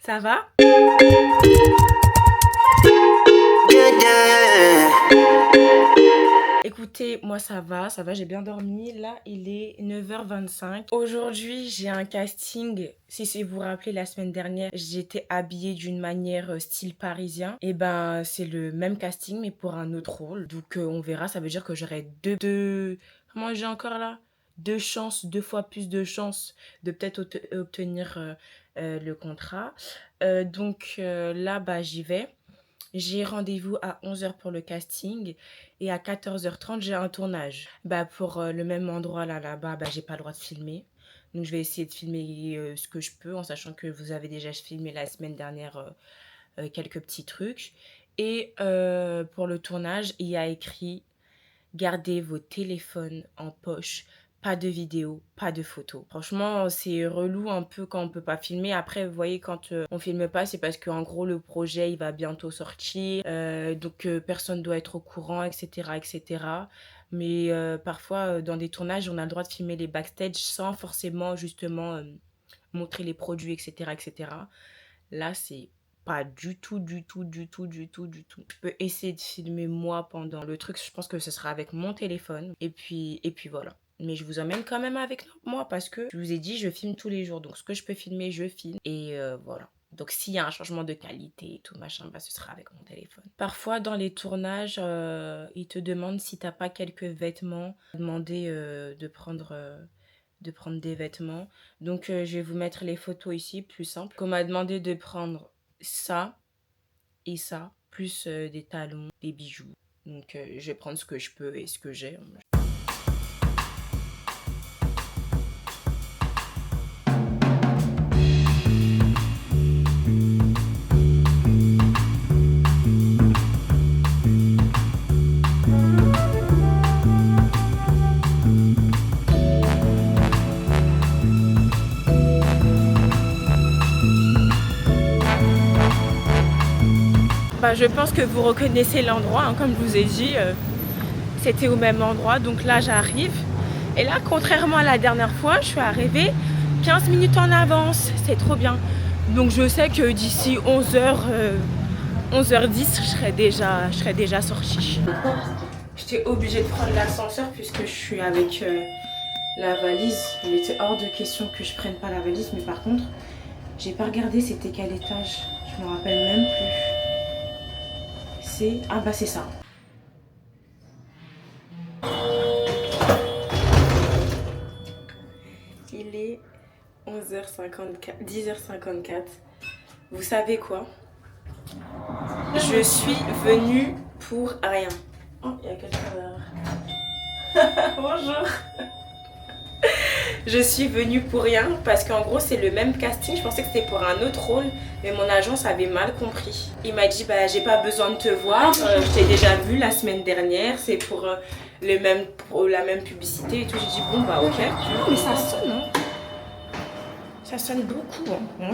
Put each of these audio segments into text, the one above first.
Ça va? Écoutez, moi ça va, j'ai bien dormi. Là, il est 9h25. Aujourd'hui, j'ai un casting. Si vous vous rappelez, la semaine dernière, j'étais habillée d'une manière style parisien. Et ben, c'est le même casting, mais pour un autre rôle. Donc, on verra. Ça veut dire que j'aurai comment j'ai encore là? Deux fois plus de chances de peut-être obtenir le contrat. Là, bah, j'y vais. J'ai rendez-vous à 11h pour le casting et à 14h30, j'ai un tournage. Bah, pour le même endroit là-bas, bah, j'ai pas le droit de filmer. Donc, je vais essayer de filmer ce que je peux en sachant que vous avez déjà filmé la semaine dernière quelques petits trucs. Et pour le tournage, il y a écrit gardez vos téléphones en poche. Pas de vidéo, pas de photos. Franchement, c'est relou un peu quand on peut pas filmer. Après, vous voyez, quand on filme pas, c'est parce qu'en gros, le projet, il va bientôt sortir. Personne doit être au courant, etc., etc. Mais parfois, dans des tournages, on a le droit de filmer les backstage sans forcément, justement, montrer les produits, etc., etc. Là, c'est pas du tout, du tout, du tout, du tout, du tout. Je peux essayer de filmer moi pendant le truc. Je pense que ce sera avec mon téléphone. Et puis voilà. Mais je vous emmène quand même avec moi parce que je vous ai dit, je filme tous les jours. Donc, ce que je peux filmer, je filme. Et voilà. Donc, s'il y a un changement de qualité et tout, machin, bah, ce sera avec mon téléphone. Parfois, dans les tournages, ils te demandent si t'as pas quelques vêtements. Demander de prendre des vêtements. Donc, je vais vous mettre les photos ici, plus simple. On m'a demandé de prendre ça et ça, plus des talons, des bijoux. Donc, je vais prendre ce que je peux et ce que j'ai. Bah, je pense que vous reconnaissez l'endroit, hein, comme je vous ai dit, c'était au même endroit. Donc là, j'arrive. Et là, contrairement à la dernière fois, je suis arrivée 15 minutes en avance. C'est trop bien. Donc je sais que d'ici 11h10, je serai déjà sortie. J'étais obligée de prendre l'ascenseur puisque je suis avec la valise. Il était hors de question que je prenne pas la valise. Mais par contre, j'ai pas regardé c'était quel étage. Je me rappelle même plus. Ah bah c'est ça. Il est 11h54, 10h54. Vous savez quoi? Je suis venue pour rien. Oh, il y a quelqu'un là. Bonjour. Je suis venue pour rien parce qu'en gros c'est le même casting. Je pensais que c'était pour un autre rôle, mais mon agence avait mal compris. Il m'a dit bah j'ai pas besoin de te voir, je t'ai déjà vu la semaine dernière, c'est pour la même publicité et tout. J'ai dit bon bah ok. Mais ça sonne, hein. Ça sonne beaucoup, hein. Voilà.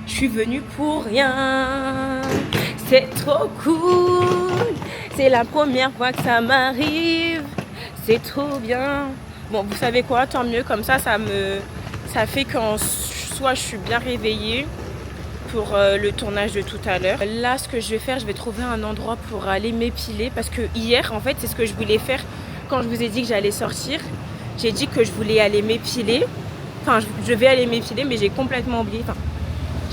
Je suis venue pour rien. C'est trop cool. C'est la première fois que ça m'arrive. C'est trop bien. Bon, vous savez quoi, tant mieux, comme ça fait qu'en soit je suis bien réveillée pour le tournage de tout à l'heure. Là, ce que je vais faire, je vais trouver un endroit pour aller m'épiler parce que hier, en fait, c'est ce que je voulais faire quand je vous ai dit que j'allais sortir. J'ai dit que je voulais aller m'épiler. Enfin, je vais aller m'épiler, mais j'ai complètement oublié. Enfin,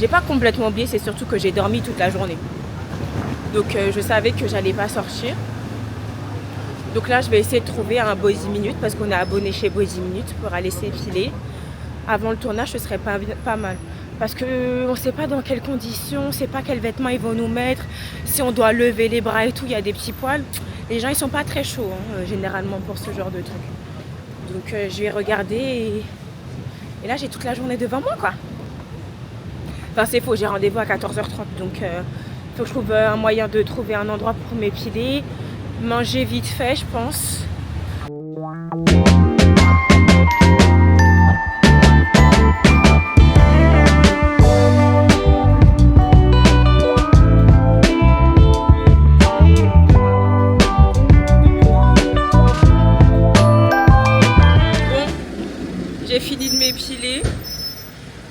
j'ai pas complètement oublié, c'est surtout que j'ai dormi toute la journée. Donc, je savais que j'allais pas sortir. Donc là, je vais essayer de trouver un Body Minute parce qu'on est abonné chez Body Minute pour aller s'épiler. Avant le tournage, ce serait pas mal. Parce qu'on ne sait pas dans quelles conditions, on ne sait pas quels vêtements ils vont nous mettre. Si on doit lever les bras et tout, il y a des petits poils. Les gens, ils sont pas très chauds, hein, généralement, pour ce genre de truc. Donc je vais regarder et là, j'ai toute la journée devant moi, quoi. Enfin, c'est faux, j'ai rendez-vous à 14h30. Donc il faut que je trouve un moyen de trouver un endroit pour m'épiler. Manger vite fait, je pense. Bon, j'ai fini de m'épiler.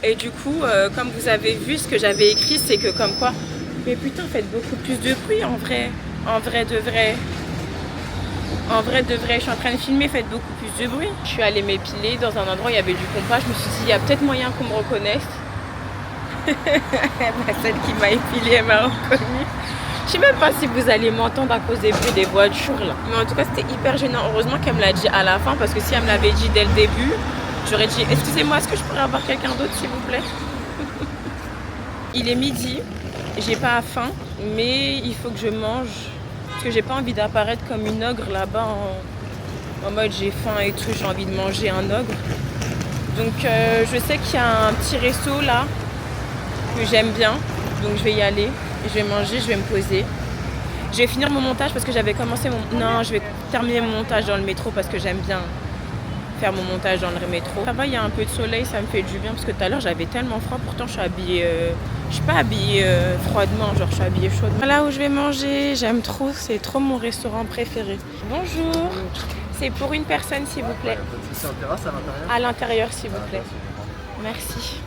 Et du coup, comme vous avez vu, ce que j'avais écrit, c'est que comme quoi... Mais putain, faites beaucoup plus de bruit en vrai. En vrai de vrai. En vrai de vrai, je suis en train de filmer, faites beaucoup plus de bruit. Je suis allée m'épiler dans un endroit où il y avait du compas. Je me suis dit, il y a peut-être moyen qu'on me reconnaisse. Celle qui m'a épilée, elle m'a reconnue. Je sais même pas si vous allez m'entendre à cause des bruits des voitures là. Mais en tout cas, c'était hyper gênant. Heureusement qu'elle me l'a dit à la fin, parce que si elle me l'avait dit dès le début, j'aurais dit, excusez-moi, est-ce que je pourrais avoir quelqu'un d'autre s'il vous plaît? Il est midi, j'ai pas faim, mais il faut que je mange. Parce que j'ai pas envie d'apparaître comme une ogre là-bas en mode j'ai faim et tout, j'ai envie de manger un ogre. Donc je sais qu'il y a un petit resto là que j'aime bien, donc je vais y aller. Je vais manger, je vais me poser. Je vais finir mon montage parce que j'avais commencé mon... Non, je vais terminer mon montage dans le métro parce que j'aime bien faire mon montage dans le métro. Ça va, il y a un peu de soleil, ça me fait du bien parce que tout à l'heure j'avais tellement froid, pourtant je suis habillée... Je suis pas habillée froidement, genre je suis habillée chaudement. Là où je vais manger, j'aime trop, c'est trop mon restaurant préféré. Bonjour, c'est pour une personne s'il vous plaît. C'est en terrasse à l'intérieur? À l'intérieur s'il vous plaît. Merci.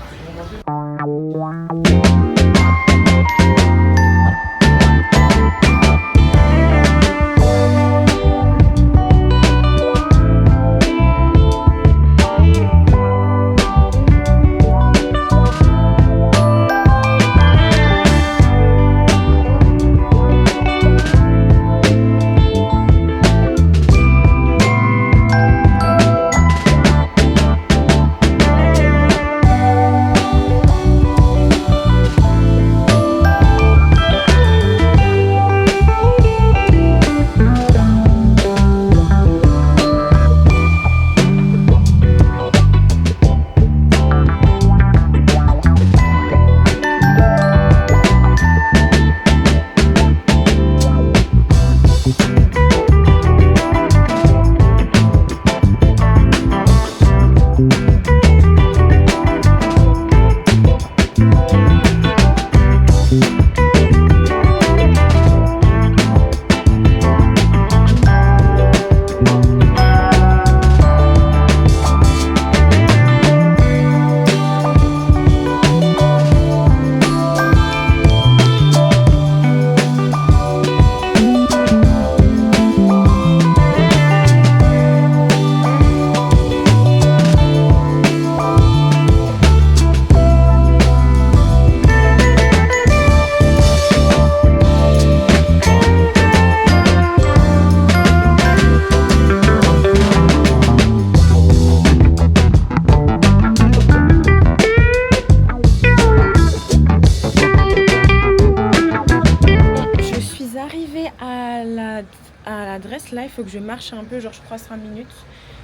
L'adresse là, il faut que je marche un peu, genre je crois 5 minutes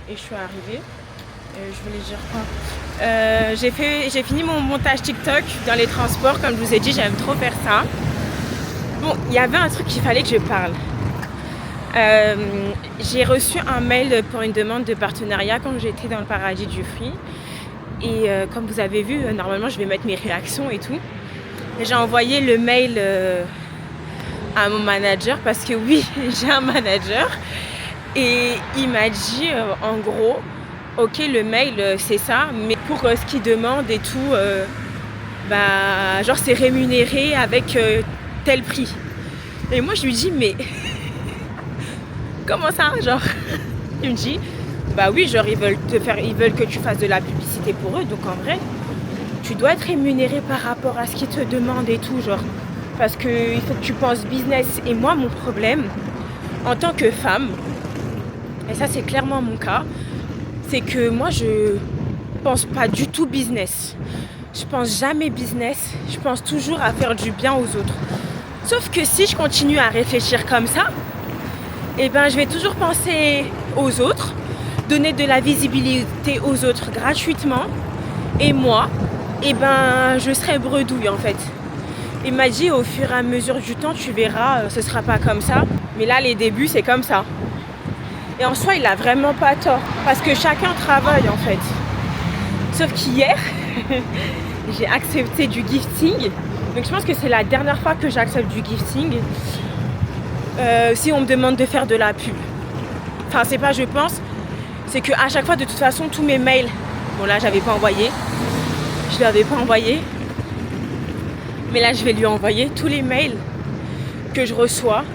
et je suis arrivée. Je voulais dire quoi, j'ai fini mon montage TikTok dans les transports, comme je vous ai dit, j'aime trop faire ça. Bon, il y avait un truc qu'il fallait que je parle. J'ai reçu un mail pour une demande de partenariat quand j'étais dans le paradis du fruit. Et comme vous avez vu, normalement je vais mettre mes réactions et tout. Et j'ai envoyé le mail à mon manager parce que oui, j'ai un manager. Et il m'a dit en gros, ok, le mail c'est ça, mais pour ce qu'il demande et tout, genre c'est rémunéré avec tel prix. Et moi je lui dis mais comment ça, genre? Il me dit bah oui, genre ils veulent que tu fasses de la publicité pour eux, donc en vrai tu dois être rémunéré par rapport à ce qu'ils te demandent et tout, genre, parce que il faut que tu penses business. Et moi mon problème en tant que femme, et ça c'est clairement mon cas, c'est que moi je pense pas du tout business. Je pense jamais business, je pense toujours à faire du bien aux autres. Sauf que si je continue à réfléchir comme ça, eh ben je vais toujours penser aux autres, donner de la visibilité aux autres gratuitement, et moi, eh ben je serai bredouille en fait. Il m'a dit au fur et à mesure du temps, tu verras, ce sera pas comme ça, mais là les débuts c'est comme ça. Et en soi il a vraiment pas tort, parce que chacun travaille en fait. Sauf qu'hier, j'ai accepté du gifting. Donc je pense que c'est la dernière fois que j'accepte du gifting. Si on me demande de faire de la pub. Enfin c'est pas je pense, c'est qu'à chaque fois de toute façon tous mes mails, bon là j'avais pas envoyé, Je lui avais pas envoyé. Mais là, je vais lui envoyer tous les mails que je reçois.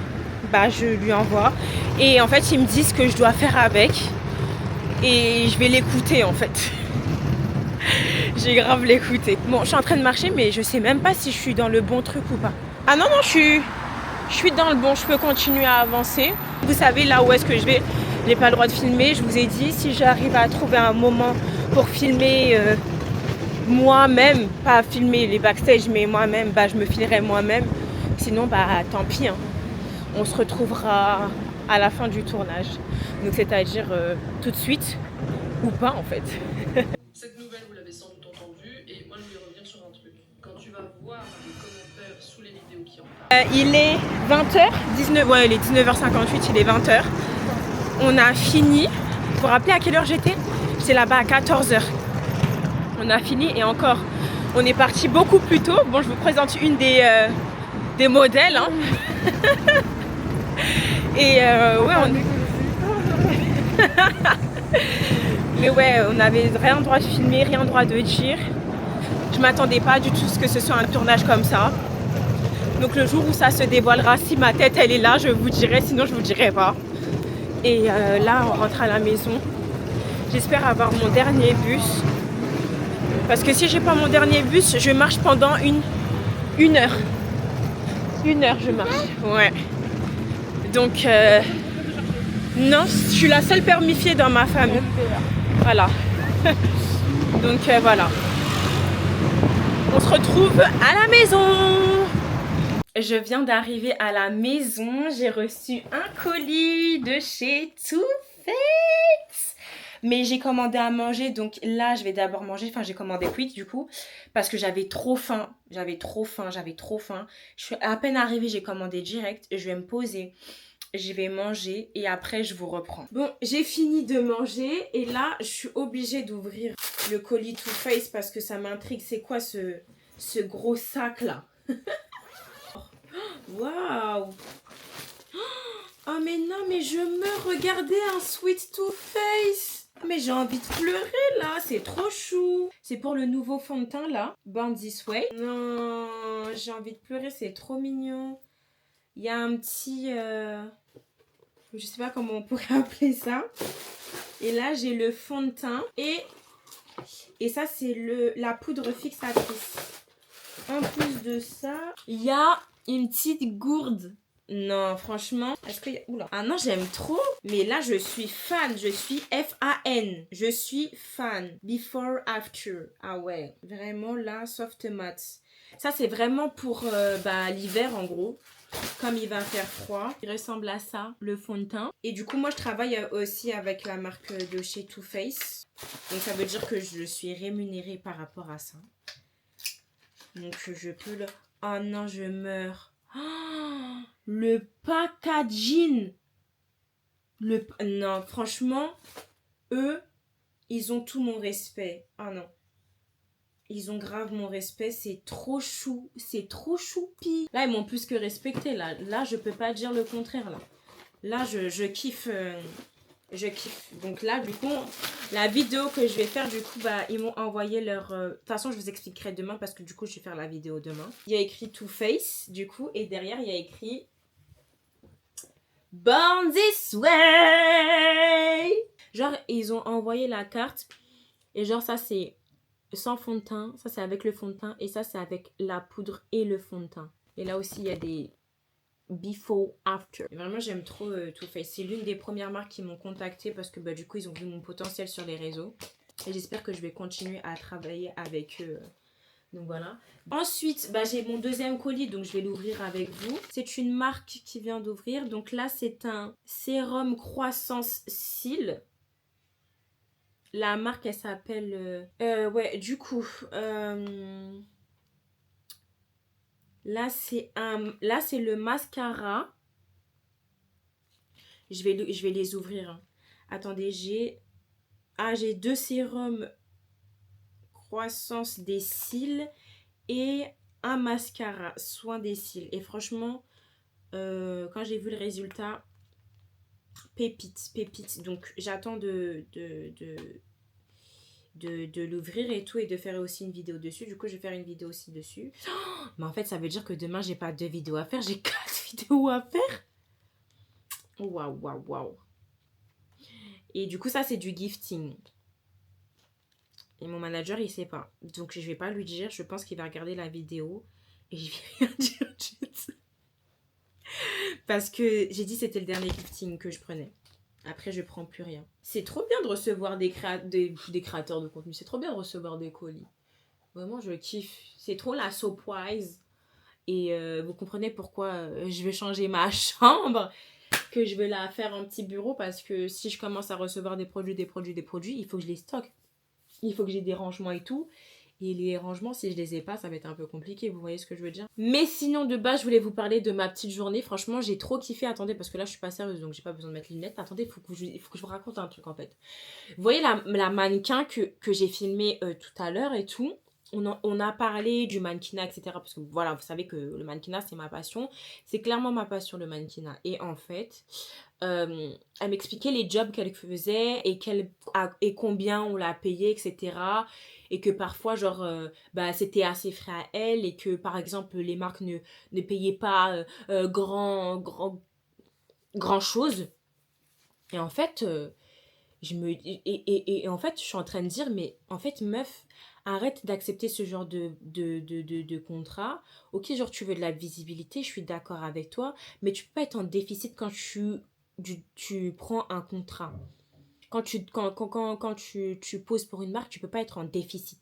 Bah, je lui envoie. Et en fait, ils me disent ce que je dois faire avec. Et je vais l'écouter en fait. J'ai grave l'écouter. Bon, je suis en train de marcher, mais je sais même pas si je suis dans le bon truc ou pas. Ah non, non, je suis dans le bon. Je peux continuer à avancer. Vous savez là où est-ce que je vais. J'ai pas le droit de filmer. Je vous ai dit, si j'arrive à trouver un moment pour filmer moi-même, pas filmer les backstage, mais moi-même, bah, je me filmerai moi-même. Sinon, bah, tant pis. Hein. On se retrouvera à la fin du tournage. Donc, c'est-à-dire tout de suite ou pas en fait. Cette nouvelle, vous l'avez sans doute entendue, et moi je voulais revenir sur un truc. Quand tu vas voir les commentaires sous les vidéos qui en parlent. Il est 20h, ouais, il est 19h58, il est 20h. On a fini. Vous vous rappelez à quelle heure j'étais? J'étais là-bas à 14h. On a fini et encore, on est parti beaucoup plus tôt. Bon, je vous présente une des modèles. Hein. Et ouais, mais ouais, on n'avait rien le droit de filmer, rien le droit de dire. Je m'attendais pas du tout à ce que ce soit un tournage comme ça. Donc le jour où ça se dévoilera, si ma tête elle est là, je vous dirai, sinon je vous dirai pas. Et là, on rentre à la maison. J'espère avoir mon dernier bus. Parce que si j'ai pas mon dernier bus, je marche pendant une heure. Une heure, je marche. Ouais. Donc, non, je suis la seule permifiée dans ma famille. Voilà. Donc, voilà. On se retrouve à la maison. Je viens d'arriver à la maison. J'ai reçu un colis de chez Too Faced. Mais j'ai commandé à manger. Donc là, je vais d'abord manger. Enfin, j'ai commandé quick du coup. Parce que j'avais trop faim. J'avais trop faim. Je suis à peine arrivée. J'ai commandé direct. Je vais me poser. Je vais manger. Et après, je vous reprends. Bon, j'ai fini de manger. Et là, je suis obligée d'ouvrir le colis Too Faced. Parce que ça m'intrigue. C'est quoi ce gros sac là? Waouh! Oh mais non, mais je meurs, regardez un Sweet Too Faced! Mais j'ai envie de pleurer là, c'est trop chou! C'est pour le nouveau fond de teint là, Born This Way. Non, j'ai envie de pleurer, c'est trop mignon. Il y a un petit... je sais pas comment on pourrait appeler ça. Et là, j'ai le fond de teint. Et ça, c'est la poudre fixatrice. En plus de ça, il y a une petite gourde. Non, franchement, est-ce qu'il y a... Oula. Ah non, j'aime trop. Mais là, je suis fan. Je suis F-A-N. Je suis fan. Before, after. Ah ouais. Vraiment, là, soft matte. Ça, c'est vraiment pour l'hiver, en gros. Comme il va faire froid. Il ressemble à ça, le fond de teint. Et du coup, moi, je travaille aussi avec la marque de chez Too Faced. Donc, ça veut dire que je suis rémunérée par rapport à ça. Donc, je peux le... Oh non, je meurs. Oh, le packaging. Non, franchement, eux, ils ont tout mon respect. Ah non. Ils ont grave mon respect. C'est trop chou. C'est trop choupi. Là, ils m'ont plus que respecté. Là, je peux pas dire le contraire. Là, je kiffe... je kiffe. Donc là, du coup, la vidéo que je vais faire, du coup, ils m'ont envoyé leur... De toute façon, je vous expliquerai demain parce que du coup, je vais faire la vidéo demain. Il y a écrit Too Faced, du coup, et derrière, il y a écrit Born This Way. Genre, ils ont envoyé la carte et genre, ça, c'est sans fond de teint. Ça, c'est avec le fond de teint et ça, c'est avec la poudre et le fond de teint. Et là aussi, il y a des... Before, after. Vraiment, j'aime trop Too Faced. C'est l'une des premières marques qui m'ont contacté parce que du coup, ils ont vu mon potentiel sur les réseaux. Et j'espère que je vais continuer à travailler avec eux. Donc voilà. Ensuite, j'ai mon deuxième colis, donc je vais l'ouvrir avec vous. C'est une marque qui vient d'ouvrir. Donc là, c'est un sérum croissance cils. La marque, elle s'appelle... ouais, du coup... Là, c'est le mascara. Je vais les ouvrir. Hein. Attendez, j'ai deux sérums croissance des cils et un mascara soin des cils. Et franchement, quand j'ai vu le résultat, pépite. Donc, j'attends de de l'ouvrir et tout et de faire aussi une vidéo dessus. Du coup, je vais faire une vidéo aussi dessus. Mais en fait, ça veut dire que demain, j'ai pas 2 vidéos à faire, j'ai 4 vidéos à faire. Waouh, waouh, waouh. Et du coup, ça, c'est du gifting. Et mon manager, il sait pas. Donc, je vais pas lui dire. Je pense qu'il va regarder la vidéo. Et je vais rien dire du tout. Parce que j'ai dit que c'était le dernier gifting que je prenais. Après, je prends plus rien. C'est trop bien de recevoir des créateurs de contenu. C'est trop bien de recevoir des colis. Vraiment, je kiffe. C'est trop la surprise. Et vous comprenez pourquoi je vais changer ma chambre, que je vais la faire en petit bureau, parce que si je commence à recevoir des produits, il faut que je les stocke. Il faut que j'ai des rangements et tout. Et les rangements, si je les ai pas, ça va être un peu compliqué, vous voyez ce que je veux dire. Mais sinon, de base, je voulais vous parler de ma petite journée. Franchement, j'ai trop kiffé. Attendez, parce que là, je suis pas sérieuse, donc j'ai pas besoin de mettre les lunettes. Attendez, il faut que je vous raconte un truc, en fait. Vous voyez la mannequin que j'ai filmée tout à l'heure et tout. On a parlé du mannequinat, etc. Parce que voilà, vous savez que le mannequinat, c'est ma passion. C'est clairement ma passion, le mannequinat. Et en fait, elle m'expliquait les jobs qu'elle faisait et combien on l'a payé, etc. Et que parfois, genre, c'était assez frais à elle. Et que, par exemple, les marques ne payaient pas grand chose. Et en fait... en fait, je suis en train de dire, mais en fait, meuf, arrête d'accepter ce genre de contrat. Ok, genre, tu veux de la visibilité, je suis d'accord avec toi, mais tu peux pas être en déficit quand tu prends un contrat. Quand tu poses pour une marque, tu peux pas être en déficit.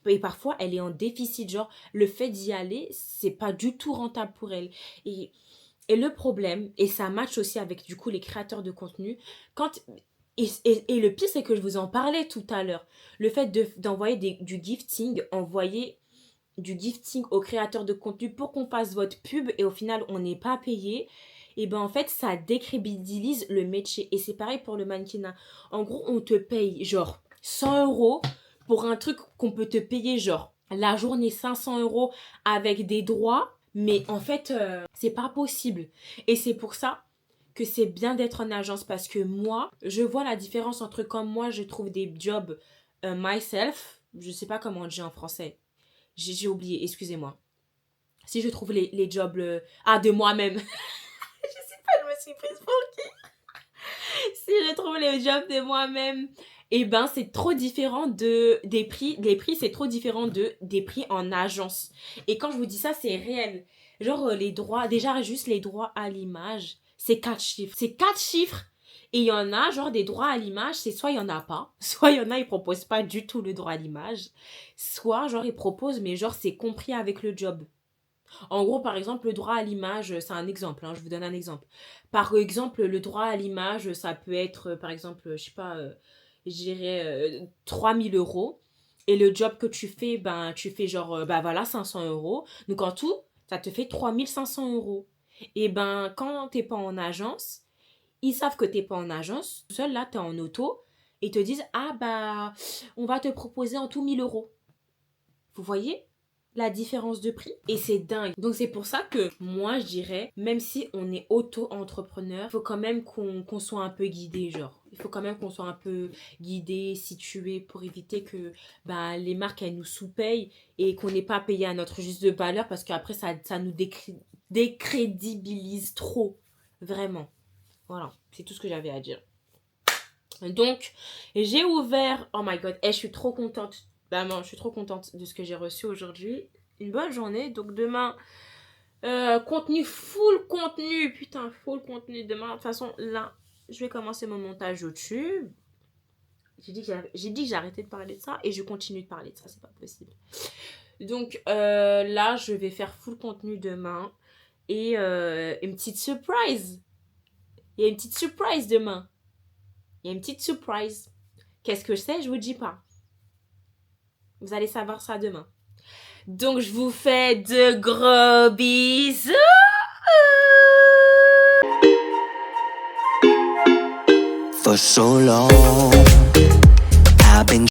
Et parfois, elle est en déficit. Genre, le fait d'y aller, c'est pas du tout rentable pour elle. Et le problème, et ça match aussi avec, du coup, les créateurs de contenu, et le pire, c'est que je vous en parlais tout à l'heure. Le fait d'envoyer du gifting, envoyer du gifting aux créateurs de contenu pour qu'on fasse votre pub et au final, on n'est pas payé. Et ben en fait, ça décrédibilise le métier. Et c'est pareil pour le mannequinat. En gros, on te paye genre 100 € pour un truc qu'on peut te payer genre la journée 500 € avec des droits. Mais en fait, c'est pas possible. Et c'est pour ça que c'est bien d'être en agence, parce que moi, je vois la différence entre quand moi, je trouve des jobs myself, je sais pas comment on dit en français, j'ai oublié, excusez-moi. Si je trouve les jobs de moi-même, je sais pas, je me suis prise pour qui. Si je trouve les jobs de moi-même, et ben c'est trop différent des prix. Les prix, c'est trop différent des prix en agence. Et quand je vous dis ça, c'est réel. Genre les droits, déjà juste les droits à l'image, c'est 4 chiffres. C'est 4 chiffres. Et il y en a, genre des droits à l'image, c'est soit il y en a pas, soit il y en a, ils proposent pas du tout le droit à l'image, soit genre ils proposent, mais genre c'est compris avec le job. En gros, par exemple, le droit à l'image, c'est un exemple, hein, je vous donne un exemple. Par exemple, le droit à l'image, ça peut être, par exemple, je sais pas, je dirais 3000 €. Et le job que tu fais, tu fais genre, voilà, 500 €. Donc en tout, ça te fait 3500 €. Et quand t'es pas en agence, ils savent que t'es pas en agence. Seul là, t'es en auto. Et ils te disent, on va te proposer en tout 1000 €. Vous voyez la différence de prix? Et c'est dingue. Donc c'est pour ça que moi je dirais, même si on est auto-entrepreneur, il faut quand même qu'on soit un peu guidé, genre. Il faut quand même qu'on soit un peu guidé, situé, pour éviter que les marques elles nous sous-payent et qu'on n'ait pas payé à notre juste valeur, parce qu'après ça nous décrédibilise trop. Vraiment. Voilà, c'est tout ce que j'avais à dire. Donc, j'ai ouvert... Oh my god, je suis trop contente. Vraiment, je suis trop contente de ce que j'ai reçu aujourd'hui. Une bonne journée. Donc, demain, full contenu. Putain, full contenu. Demain, de toute façon, là, je vais commencer mon montage YouTube. J'ai dit que j'arrêtais de parler de ça et je continue de parler de ça. C'est pas possible. Donc, là, je vais faire full contenu demain. Et une petite surprise. Il y a une petite surprise demain. Il y a une petite surprise. Qu'est-ce que je sais? Je vous dis pas. Vous allez savoir ça demain. Donc, je vous fais de gros bisous. For so long, I've been